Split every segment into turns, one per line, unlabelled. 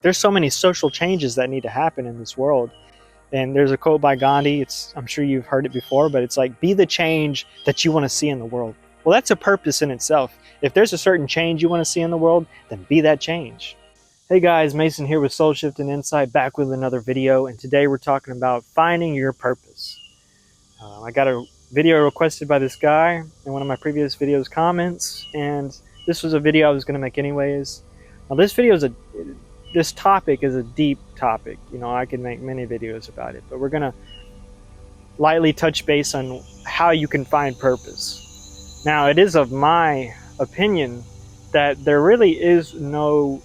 There's so many social changes that need to happen in this world. And there's a quote by Gandhi. I'm sure you've heard it before, but it's like, be the change that you want to see in the world. Well, that's a purpose in itself. If there's a certain change you want to see in the world, then be that change. Hey guys, Mason here with Soul Shift and Insight, back with another video. And today we're talking about finding your purpose. I got a video requested by this guy in one of my previous videos comments, and this was a video I was going to make anyways. Now this topic is a deep topic. I could make many videos about it, but we're going to lightly touch base on how you can find purpose. Now, it is of my opinion that there really is no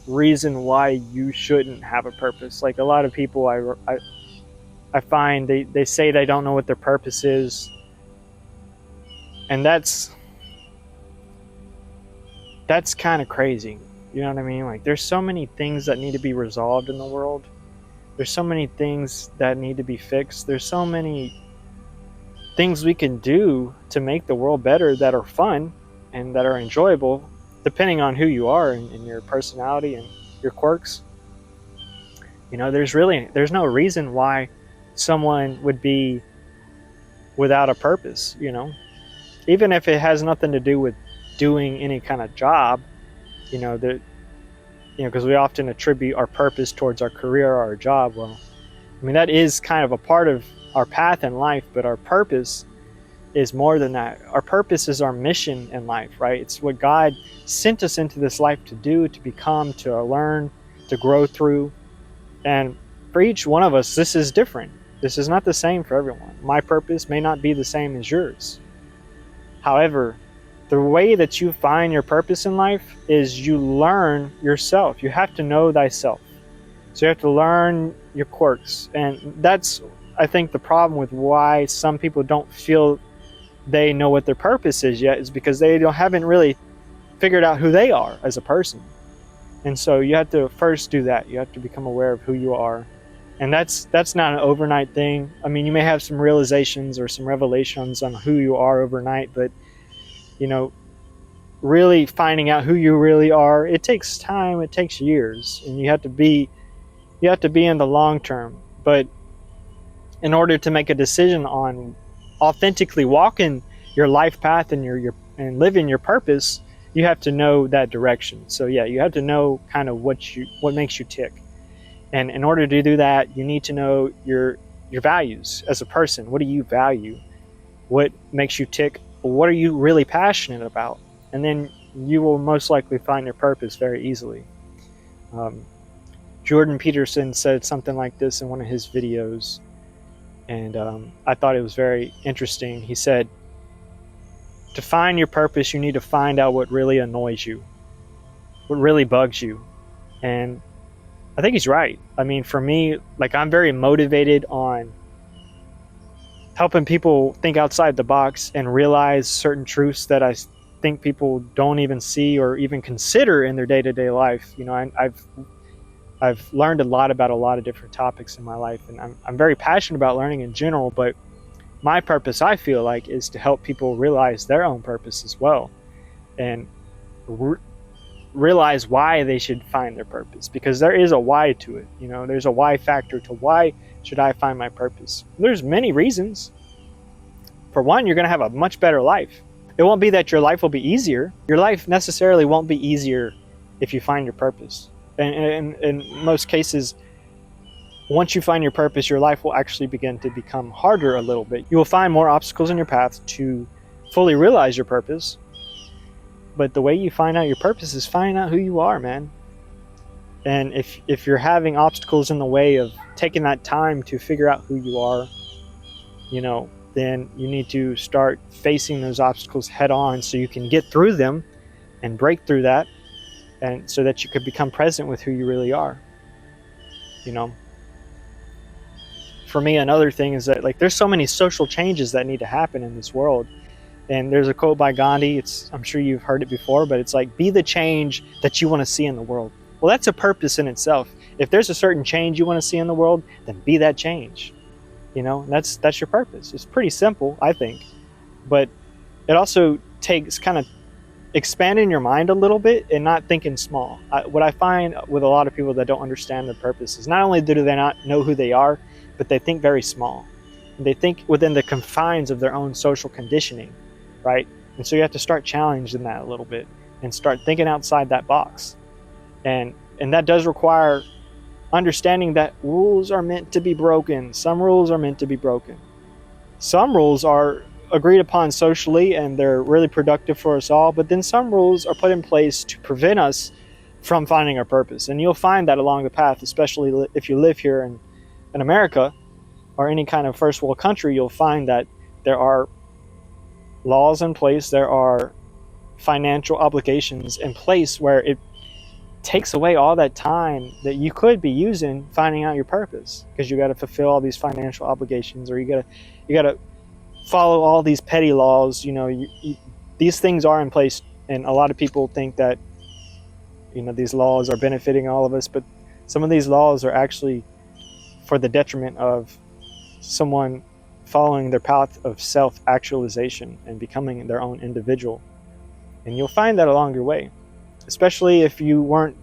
reason why you shouldn't have a purpose. Like a lot of people I find they say they don't know what their purpose is, and that's kind of crazy. You know what I mean? Like, there's so many things that need to be resolved in the world. There's so many things that need to be fixed. There's so many things we can do to make the world better that are fun and that are enjoyable, depending on who you are and your personality and your quirks. There's no reason why someone would be without a purpose, even if it has nothing to do with doing any kind of job. Because we often attribute our purpose towards our career or our job. Well, that is kind of a part of our path in life, but our purpose is more than that. Our purpose is our mission in life, right? It's what God sent us into this life to do, to become, to learn, to grow through. And for each one of us, this is different. This is not the same for everyone. My purpose may not be the same as yours. However, the way that you find your purpose in life is you learn yourself. You have to know thyself. So you have to learn your quirks. And that's, I think, the problem with why some people don't feel they know what their purpose is yet, is because they haven't really figured out who they are as a person. And so you have to first do that. You have to become aware of who you are. And that's not an overnight thing. You may have some realizations or some revelations on who you are overnight, but really finding out who you really are, it takes time, it takes years, and you have to be in the long term. But in order to make a decision on authentically walking your life path and and living your purpose, you have to know that direction. So yeah, you have to know kind of what makes you tick. And in order to do that, you need to know your values as a person. What do you value? What makes you tick? What are you really passionate about? And then you will most likely find your purpose very easily. Jordan Peterson said something like this in one of his videos, and I thought it was very interesting. He said, to find your purpose, you need to find out what really annoys you, what really bugs you. And I think he's right. For me, I'm very motivated on helping people think outside the box and realize certain truths that I think people don't even see or even consider in their day-to-day life. I've learned a lot about a lot of different topics in my life, and I'm very passionate about learning in general, but my purpose, I feel like, is to help people realize their own purpose as well, and realize why they should find their purpose, because there is a why to it. There's a why factor to why should I find my purpose. There's many reasons. For one, you're going to have a much better life. It won't be that your life will be easier. Your life necessarily won't be easier if you find your purpose. And in most cases, once you find your purpose, your life will actually begin to become harder a little bit. You will find more obstacles in your path to fully realize your purpose. But the way you find out your purpose is finding out who you are, man. And if you're having obstacles in the way of taking that time to figure out who you are, then you need to start facing those obstacles head on so you can get through them and break through that, and so that you could become present with who you really are. For me, another thing is that there's so many social changes that need to happen in this world. And there's a quote by Gandhi. I'm sure you've heard it before, but it's like, be the change that you want to see in the world. Well, that's a purpose in itself. If there's a certain change you want to see in the world, then be that change. That's your purpose. It's pretty simple, I think, but it also takes kind of expanding your mind a little bit and not thinking small. What I find with a lot of people that don't understand their purpose is not only do they not know who they are, but they think very small. They think within the confines of their own social conditioning, right? And so you have to start challenging that a little bit and start thinking outside that box. And that does require understanding that rules are meant to be broken. Some rules are meant to be broken. Some rules are agreed upon socially and they're really productive for us all, but then some rules are put in place to prevent us from finding our purpose. And you'll find that along the path, especially if you live here in America or any kind of first world country, you'll find that there are laws in place, there are financial obligations in place where it takes away all that time that you could be using finding out your purpose, because you got to fulfill all these financial obligations, or you got to follow all these petty laws. These things are in place, and a lot of people think that these laws are benefiting all of us, but some of these laws are actually for the detriment of someone following their path of self-actualization and becoming their own individual. And you'll find that along your way, especially if you weren't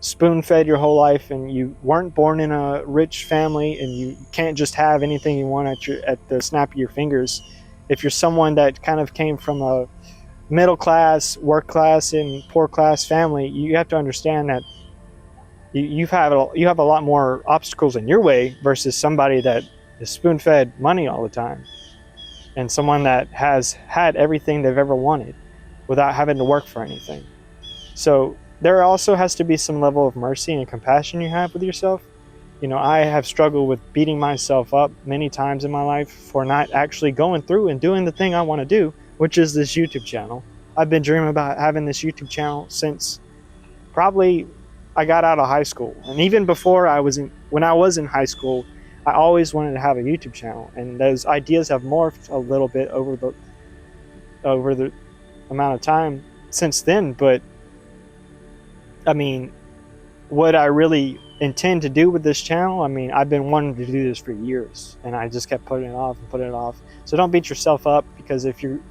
spoon-fed your whole life and you weren't born in a rich family and you can't just have anything you want at the snap of your fingers. If you're someone that kind of came from a middle class, work class, and poor class family, you have to understand that you have a lot more obstacles in your way versus somebody that is spoon-fed money all the time, and someone that has had everything they've ever wanted without having to work for anything. So there also has to be some level of mercy and compassion you have with yourself. I have struggled with beating myself up many times in my life for not actually going through and doing the thing I want to do, which is this YouTube channel. I've been dreaming about having this YouTube channel since probably I got out of high school. And even before when I was in high school, I always wanted to have a YouTube channel. And those ideas have morphed a little bit over the amount of time since then. But I mean, what I really intend to do with this channel, I've been wanting to do this for years, and I just kept putting it off and putting it off. So don't beat yourself up, because if you're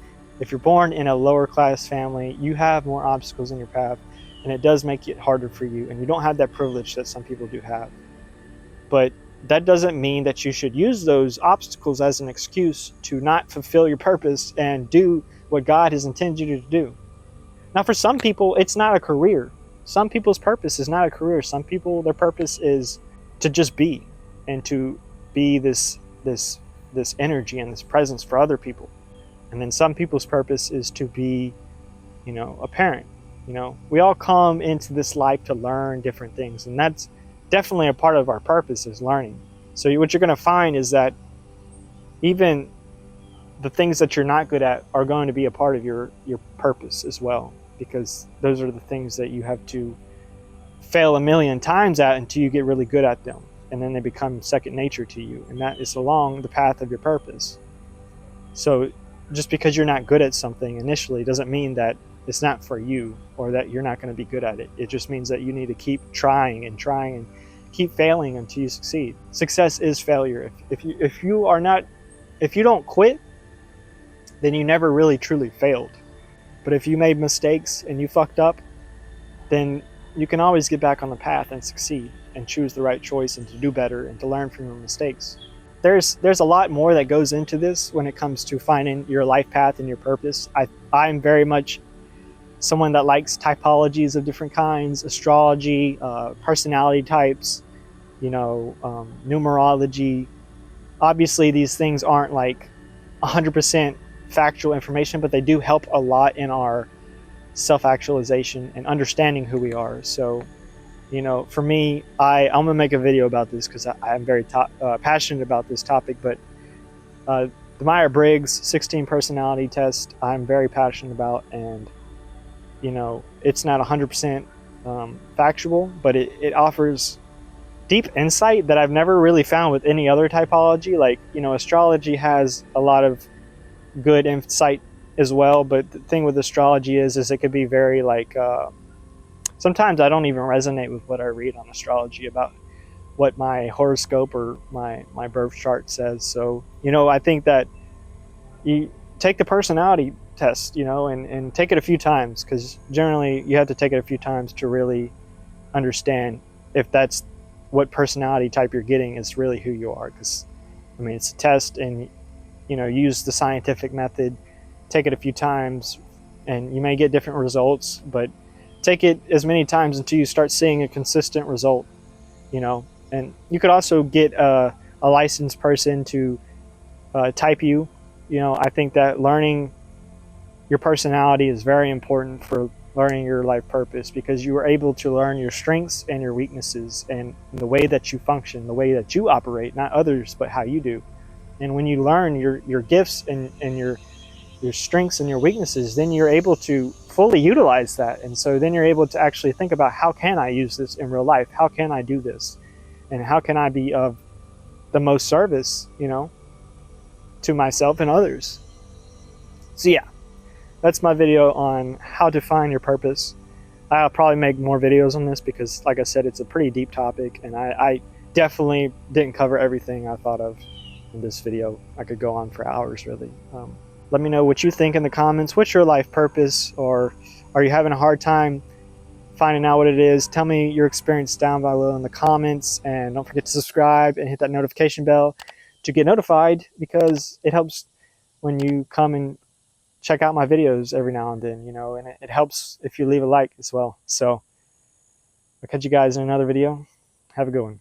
born in a lower class family, you have more obstacles in your path, and it does make it harder for you, and you don't have that privilege that some people do have. But that doesn't mean that you should use those obstacles as an excuse to not fulfill your purpose and do what God has intended you to do. Now, for some people, it's not a career. Some people's purpose is not a career. Some people, their purpose is to just be, and to be this energy and this presence for other people. And then some people's purpose is to be, a parent. We all come into this life to learn different things, and that's definitely a part of our purpose, is learning. So what you're going to find is that even the things that you're not good at are going to be a part of your purpose as well, because those are the things that you have to fail a million times at until you get really good at them, and then they become second nature to you, and that is along the path of your purpose. So just because you're not good at something initially doesn't mean that it's not for you, or that you're not going to be good at it. It just means that you need to keep trying and keep failing until you succeed. Success is failure. If you don't quit, then you never really truly failed. But if you made mistakes and you fucked up, then you can always get back on the path and succeed and choose the right choice and to do better and to learn from your mistakes. There's a lot more that goes into this when it comes to finding your life path and your purpose. I'm very much someone that likes typologies of different kinds, astrology, personality types, numerology. Obviously, these things aren't like 100% factual information, but they do help a lot in our self-actualization and understanding who we are. So, for me, I'm gonna make a video about this because I'm very passionate about this topic. But the Myers-Briggs 16 personality test, I'm very passionate about, and it's not 100% factual, but it offers deep insight that I've never really found with any other typology. Like, astrology has a lot of good insight as well, but the thing with astrology is it could be very like sometimes I don't even resonate with what I read on astrology about what my horoscope or my birth chart says. So I think that you take the personality test, you know, and take it a few times, because generally you have to take it a few times to really understand if that's what personality type you're getting is really who you are. Because I mean, it's a test, and you know, use the scientific method, take it a few times, and you may get different results, but take it as many times until you start seeing a consistent result, you know. And you could also get a licensed person to type you. You know, I think that learning your personality is very important for learning your life purpose, because you are able to learn your strengths and your weaknesses and the way that you function, the way that you operate, not others, but how you do. And when you learn your gifts and your strengths and your weaknesses, then you're able to fully utilize that. And so then you're able to actually think about, how can I use this in real life? How can I do this? And how can I be of the most service, you know, to myself and others? So yeah, that's my video on how to find your purpose. I'll probably make more videos on this because, like I said, it's a pretty deep topic, and I definitely didn't cover everything I thought of in this video. I could go on for hours, really. Let me know what you think in the comments. What's your life purpose, or are you having a hard time finding out what it is? Tell me your experience down below in the comments, and don't forget to subscribe and hit that notification bell to get notified, because it helps when you come and check out my videos every now and then, you know, and it helps if you leave a like as well. So I'll catch you guys in another video. Have a good one.